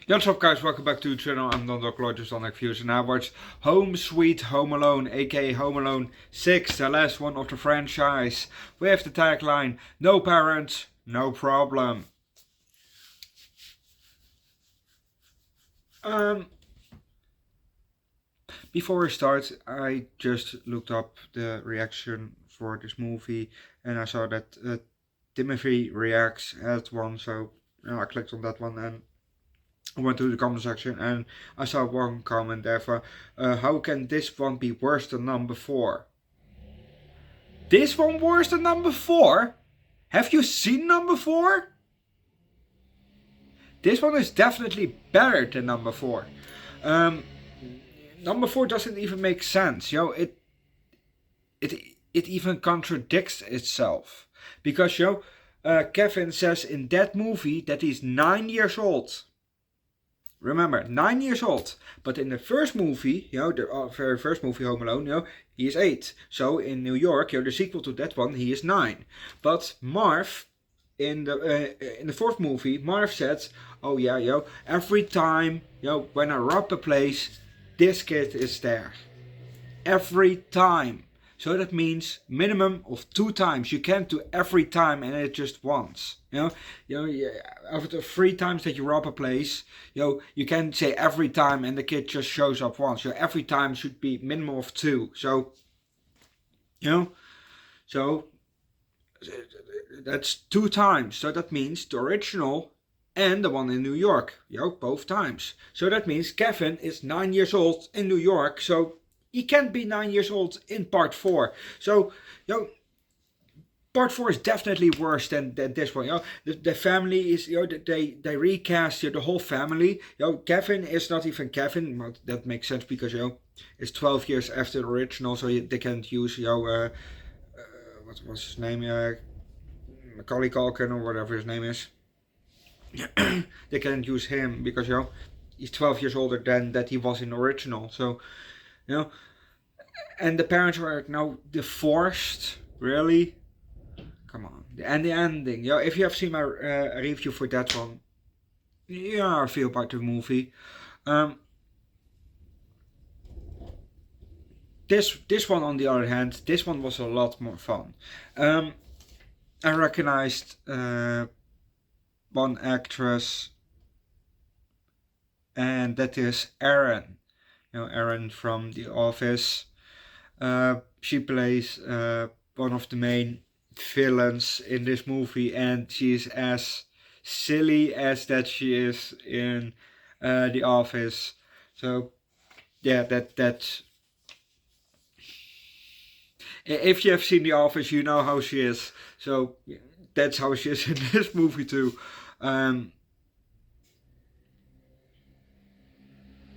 Yo, what's up guys, welcome back to the channel. I'm Underdog Reacts, and I watched Home Sweet Home Alone, aka Home Alone 6, the last one of the franchise, with the tagline, no parents, no problem. Before we start, I just looked up the reaction for this movie, and I saw that Timothy Reacts had one, so I clicked on that one and I went to the comment section and I saw one comment there for how can this one be worse than number 4? This one worse than number 4? Have you seen number 4? This one is definitely better than number 4. Number 4 doesn't even make sense. It even contradicts itself. Because Kevin says in that movie that he's 9 years old. Remember, 9 years old. But in the first movie, the very first movie, Home Alone, he is 8. So in New York, the sequel to that one, he is 9. But Marv, in the fourth movie, Marv says, oh yeah, every time, when I rob a place, this kid is there. Every time. So that means minimum of 2 times. You can't do every time and it just once. After 3 times that you rob a place, you can't say every time and the kid just shows up once. Every time should be minimum of 2. So that's 2 times. So that means the original and the one in New York, both times. So that means Kevin is 9 years old in New York. So he can't be 9 years old in part 4. So, part 4 is definitely worse than this one. The family is, they recast the whole family. Kevin is not even Kevin. Well, that makes sense because, it's 12 years after the original. So they can't use, what's his name? Macaulay Culkin or whatever his name is. They can't use him because, he's 12 years older than that he was in the original. So, and the parents are now divorced. Really? Come on. And the ending. If you have seen my review for that one, I feel about the movie. This one, on the other hand, this one was a lot more fun. I recognized one actress, and that is Erin. Erin from The Office. She plays one of the main villains in this movie, and she's as silly as that she is in The Office. So yeah, that's if you have seen The Office, you know how she is. So that's how she is in this movie too.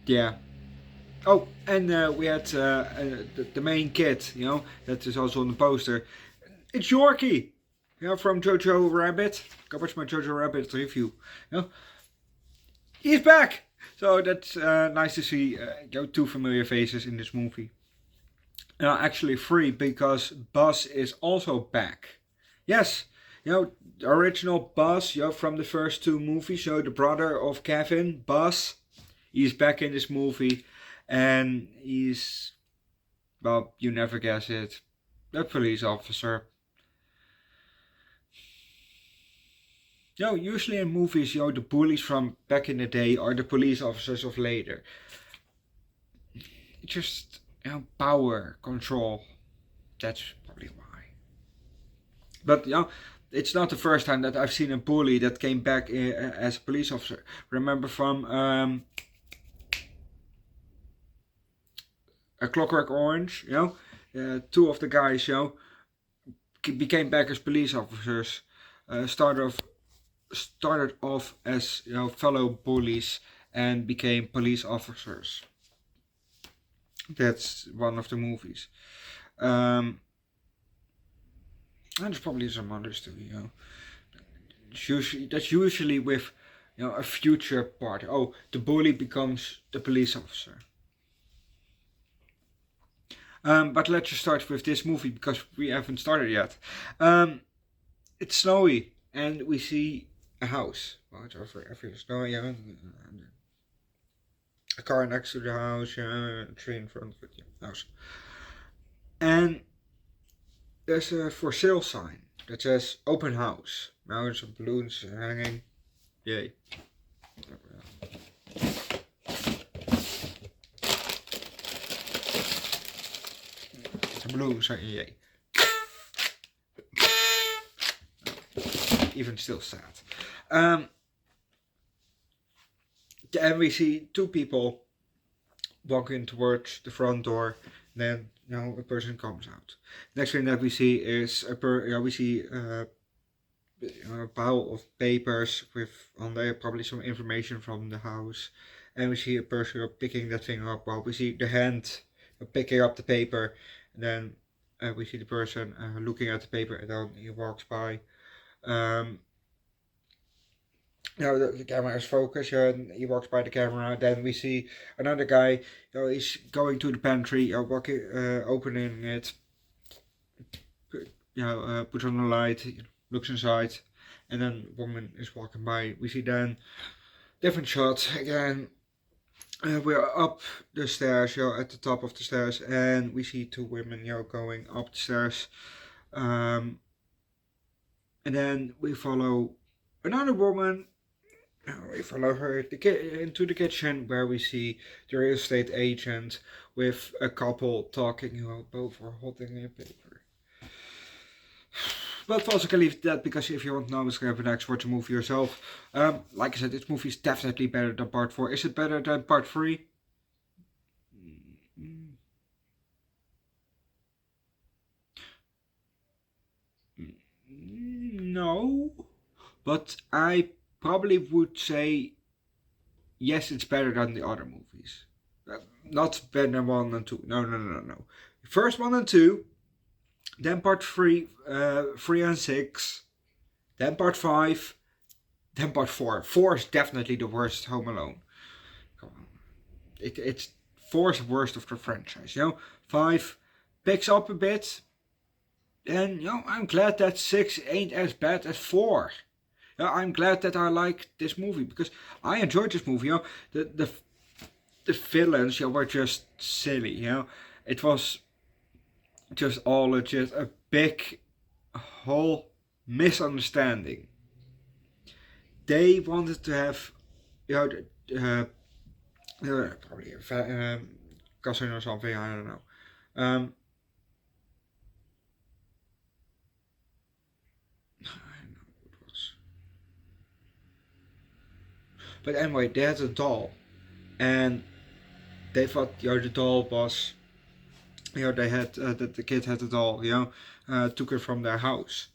Yeah. Oh, and we had the main kid, that is also on the poster. It's Yorkie, from Jojo Rabbit. Go watch my Jojo Rabbit review. He's back. So that's nice to see 2 familiar faces in this movie. Actually 3, because Buzz is also back. Yes, the original Buzz, from the first 2 movies. The brother of Kevin, Buzz, he's back in this movie. And he's, well, you never guess it, a police officer. Usually in movies, the bullies from back in the day are the police officers of later. It's just, power, control. That's probably why. But, it's not the first time that I've seen a bully that came back as a police officer. Remember from A Clockwork Orange, 2 of the guys, became back as police officers. Started off as fellow bullies and became police officers. That's one of the movies. And there's probably some others too. That's usually with a future part. Oh, the bully becomes the police officer. But let's just start with this movie because we haven't started yet. It's snowy and we see a house. Well, it's over every snowy. a car next to the house, a tree in front of the house. And there's a for sale sign that says open house. Now there's some balloons hanging. Yay. The balloons are yay. Even still sad. And we see two people walking towards the front door. Then a person comes out. Next thing that we see is a pile of papers with on there probably some information from the house, and we see a person picking that thing up. Well, we see the hand picking up the paper, and then we see the person looking at the paper, and then he walks by. The camera is focused, and he walks by the camera. Then we see another guy. He's going to the pantry, walking, opening it. Puts on the light, looks inside, and then a woman is walking by. We see then different shots again. We're up the stairs, at the top of the stairs, and we see two women, going up the stairs. And then we follow another woman. We follow her into the kitchen, where we see the real estate agent with a couple talking, both are holding a paper. But also can leave that, because if you want to know what's going to happen next, watch the movie yourself. Like I said, this movie is definitely better than part 4. Is it better than part 3? No. But I probably would say yes, it's better than the other movies. Not better than 1 and 2. No. First 1 and 2, then part 3, 3 and 6, then part 5, then part 4. 4 is definitely the worst Home Alone. Come on. It's 4 is the worst of the franchise. 5 picks up a bit, and I'm glad that 6 ain't as bad as 4. I'm glad that I like this movie, because I enjoyed this movie. The villains were just silly. It was just all a big whole misunderstanding. They wanted to have probably a cousin or something, I don't know. But anyway, they had a doll, and they thought the doll was, they had the kid had a doll, took it from their house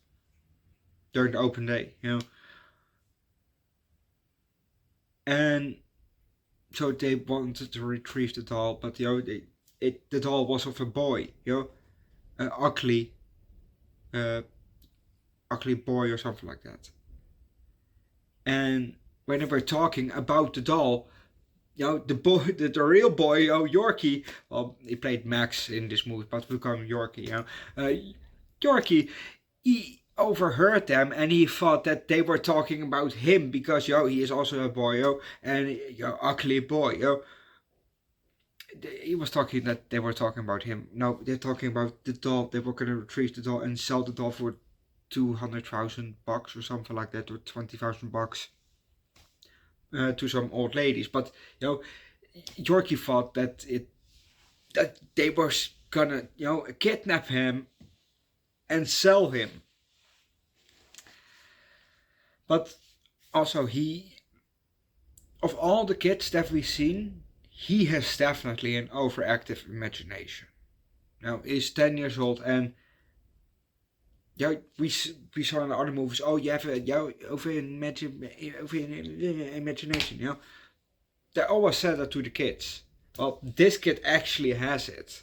during the open day, and so they wanted to retrieve the doll, but the doll was of a boy, an ugly boy or something like that. And when they were talking about the doll, the boy, the real boy, Yorkie, well, he played Max in this movie, but we call him Yorkie, Yorkie, he overheard them, and he thought that they were talking about him, because, he is also a boy, and, ugly boy, he was talking that they were talking about him. No, they're talking about the doll. They were going to retrieve the doll and sell the doll for $200,000 or something like that, or $20,000 to some old ladies. But Yorkie thought that they were gonna kidnap him and sell him. But also, of all the kids that we've seen, he has definitely an overactive imagination. Now, he's 10 years old, and we saw in the other movies, you have over imagination, They always said that to the kids. Well, this kid actually has it.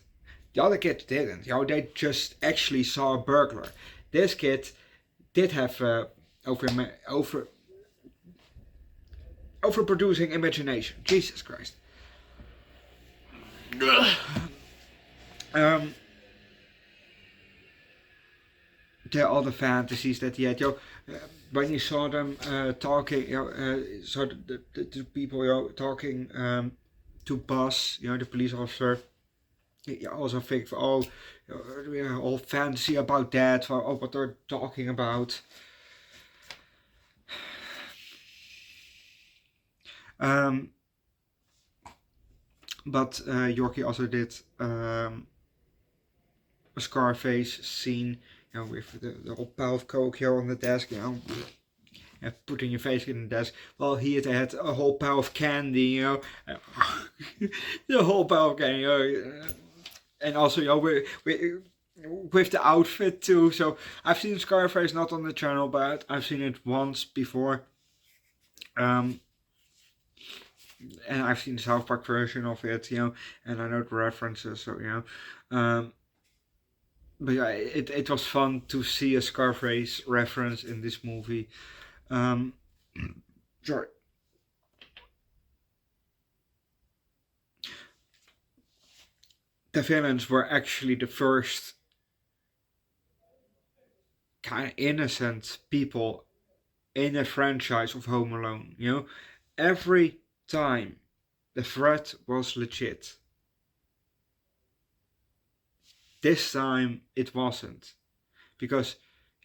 The other kid didn't. They just actually saw a burglar. This kid did have overproducing imagination. Jesus Christ. There are all the fantasies that he had. When you saw them talking, saw the people talking to Buzz, you know, the police officer. He also thinks, oh, we're all fantasy about that, or what they're talking about. But Yorkie also did a Scarface scene, you know, with the whole pile of coke here on the desk, you know, and putting your face in the desk. Well, he had a whole pile of candy, you know, the whole pile of candy, you know, and also, you know, with the outfit too. So I've seen Scarface not on the channel, but I've seen it once before. And I've seen the South Park version of it, you know, and I know the references, so, you know. But yeah, it was fun to see a Scarface reference in this movie. Sorry. The villains were actually the first kind of innocent people in a franchise of Home Alone, you know. Every time the threat was legit. This time it wasn't, because,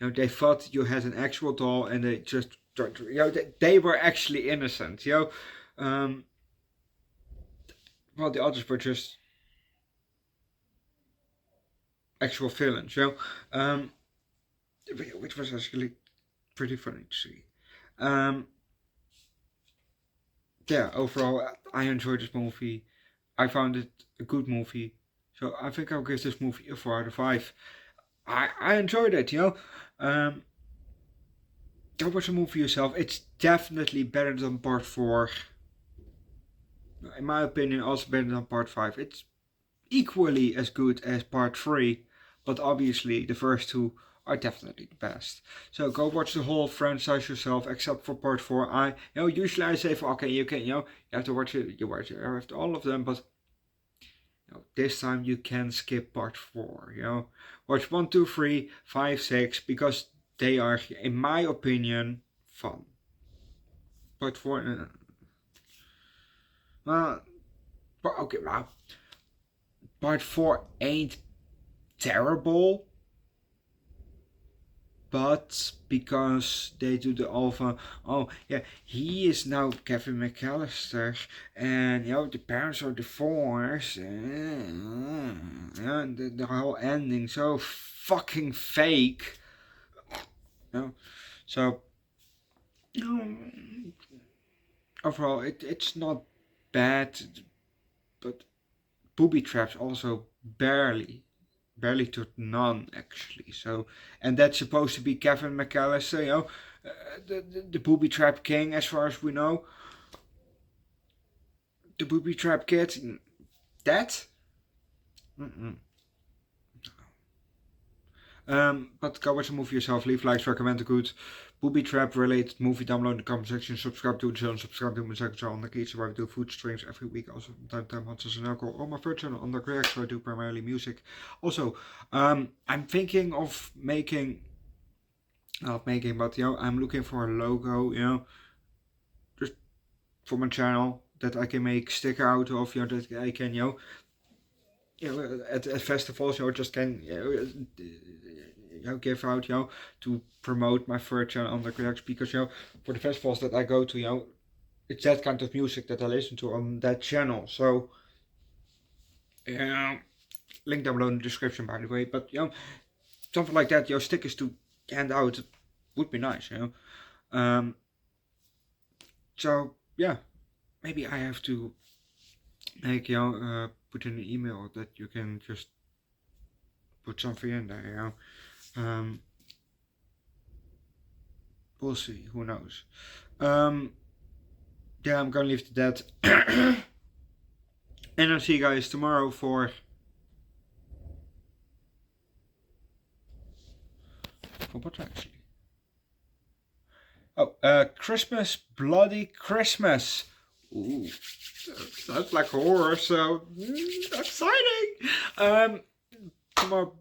you know, they thought you had an actual doll, and they just, you know, they were actually innocent, you know. Well, the others were just actual villains, you know, which was actually pretty funny to see. Yeah, overall, I enjoyed this movie. I found it a good movie, so I think I'll give this movie a 4 out of 5. I enjoyed it, you know. Go watch the movie yourself. It's definitely better than part 4. In my opinion, also better than part 5. It's equally as good as part 3, but obviously the first two are definitely the best. So go watch the whole franchise yourself, except for part 4. Usually I say, okay, you can, you have to watch it, you have to all of them, but this time you can skip part 4, Watch 1, 2, 3, 5, 6, because they are, in my opinion, fun. Part 4, okay, well, part 4 ain't terrible, but because they do the alpha, oh yeah, he is now Kevin McAllister, and the parents are divorced, and the whole ending so fucking fake. So overall it's not bad, but booby traps also barely to none, actually. So, and that's supposed to be Kevin McAllister, the booby trap king, as far as we know. The booby trap kid, that? But go watch the movie yourself. Leave likes, recommend a good booby trap related movie down below in the comment section. Subscribe to the channel, subscribe to my second channel, Underdog Eats, where we do food streams every week. Also from time to time hot sauce and alcohol. On my third channel, Underdog Reacts, where I do primarily music. Also, I'm thinking of making, not making, but I'm looking for a logo, just for my channel that I can make sticker out of, that I can, at festivals, just can give out, to promote my third channel on the Reacts, because for the festivals that I go to, it's that kind of music that I listen to on that channel. So link down below in the description, by the way. But something like that, stickers to hand out would be nice, so yeah, maybe I have to make put in an email that you can just put something in there, we'll see, who knows. Yeah, I'm gonna leave it at that. And I'll see you guys tomorrow for what, actually? Oh, Christmas, Bloody Christmas. Ooh, sounds like horror, so exciting. Tomorrow,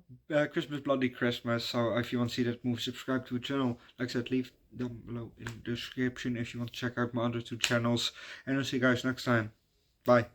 Christmas, Bloody Christmas. So if you want to see that movie, subscribe to the channel. Like I said, leave down below in the description if you want to check out my other 2 channels. And I'll see you guys next time. Bye.